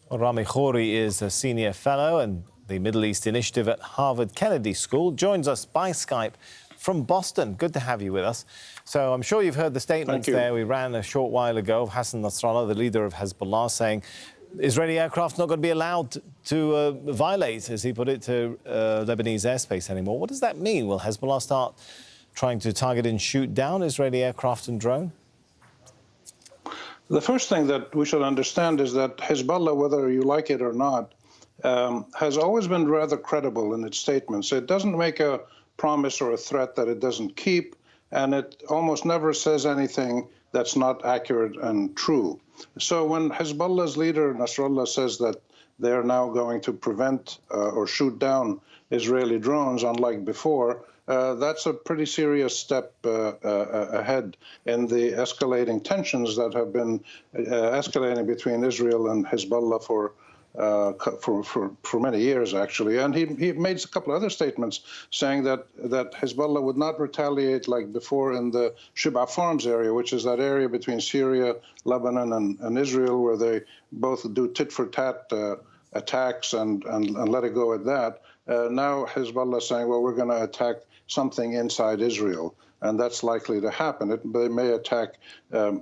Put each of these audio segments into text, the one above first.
Well, RAMI KHOURI is a senior fellow and the Middle East Initiative at Harvard Kennedy School, joins us by Skype from Boston. Good to have you with us. So I'm sure you've heard the statements there. We ran a short while ago of Hassan Nasrallah, the leader of Hezbollah, saying Israeli aircraft not going to be allowed to violate, as he put it, to Lebanese airspace anymore. What does that mean? Will Hezbollah start trying to target and shoot down Israeli aircraft and drone? The first thing that we should understand is that Hezbollah, whether you like it or not, has always been rather credible in its statements. It doesn't make a promise or a threat that it doesn't keep, and it almost never says anything that's not accurate and true. So when Hezbollah's leader, Nasrallah, says that they're now going to prevent or shoot down Israeli drones, unlike before, that's a pretty serious step ahead in the escalating tensions that have been escalating between Israel and Hezbollah for many years, actually. And he made a couple of other statements saying that Hezbollah would not retaliate like before in the Shib'a Farms area, which is that area between Syria, Lebanon, and Israel, where they both do tit-for-tat attacks and let it go at that. Now Hezbollah is saying, well, we're going to attack something inside Israel, and that's likely to happen. They may attack a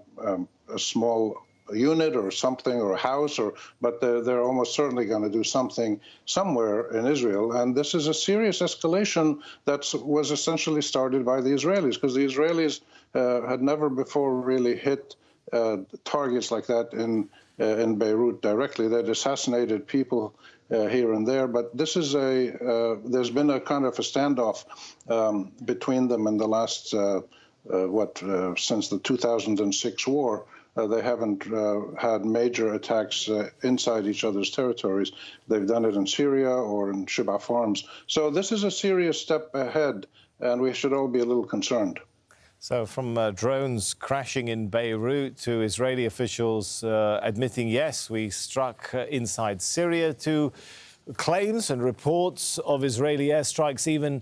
small unit or something, or a house, but they're almost certainly going to do something somewhere in Israel. And this is a serious escalation that was essentially started by the Israelis, because the Israelis had never before really hit targets like that in Beirut directly. They'd assassinated people here and there, but this is there's been a kind of a standoff between them in the last, since the 2006 war. They haven't had major attacks inside each other's territories. They've done it in Syria or in Shib'a Farms. So this is a serious step ahead, and we should all be a little concerned. So from drones crashing in Beirut to Israeli officials admitting, yes, we struck inside Syria, to claims and reports of Israeli airstrikes even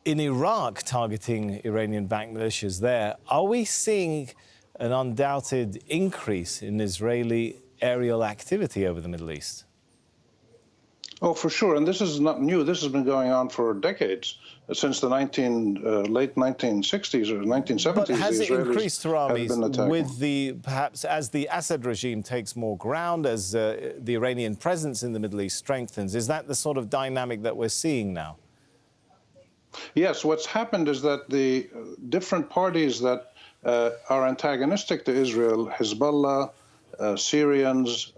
in Iraq targeting Iranian-backed militias there. Are we seeing an undoubted increase in Israeli aerial activity over the Middle East? Oh, for sure. And this is not new. This has been going on for decades, since the late 1960s or 1970s. But has it increased, Rami, with perhaps as the Assad regime takes more ground, as the Iranian presence in the Middle East strengthens? Is that the sort of dynamic that we're seeing now? Yes. What's happened is that the different parties that are antagonistic to Israel, Hezbollah, Syrians,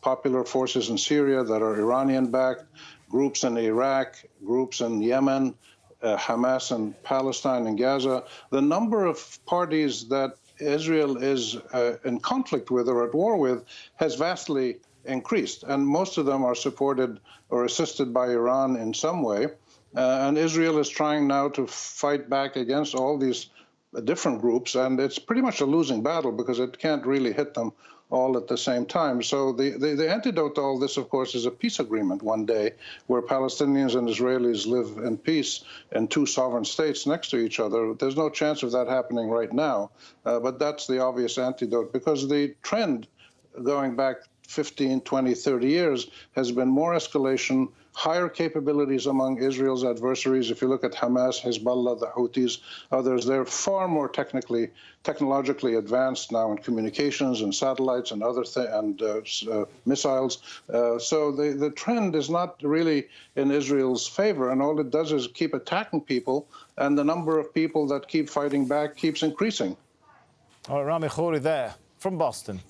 popular forces in Syria that are Iranian-backed, groups in Iraq, groups in Yemen, Hamas in Palestine and Gaza. The number of parties that Israel is in conflict with or at war with has vastly increased, and most of them are supported or assisted by Iran in some way. And Israel is trying now to fight back against all these different groups, and it's pretty much a losing battle because it can't really hit them all at the same time. So the antidote to all this, of course, is a peace agreement one day where Palestinians and Israelis live in peace in two sovereign states next to each other. There's no chance of that happening right now, but that's the obvious antidote, because the trend going back 15, 20, 30 years has been more escalation, higher capabilities among Israel's adversaries. If you look at Hamas, Hezbollah, the Houthis, others, they're far more technologically advanced now in communications and satellites and other missiles. So the trend is not really in Israel's favor, and all it does is keep attacking people, and the number of people that keep fighting back keeps increasing. All right, RAMI KHOURI there from Boston.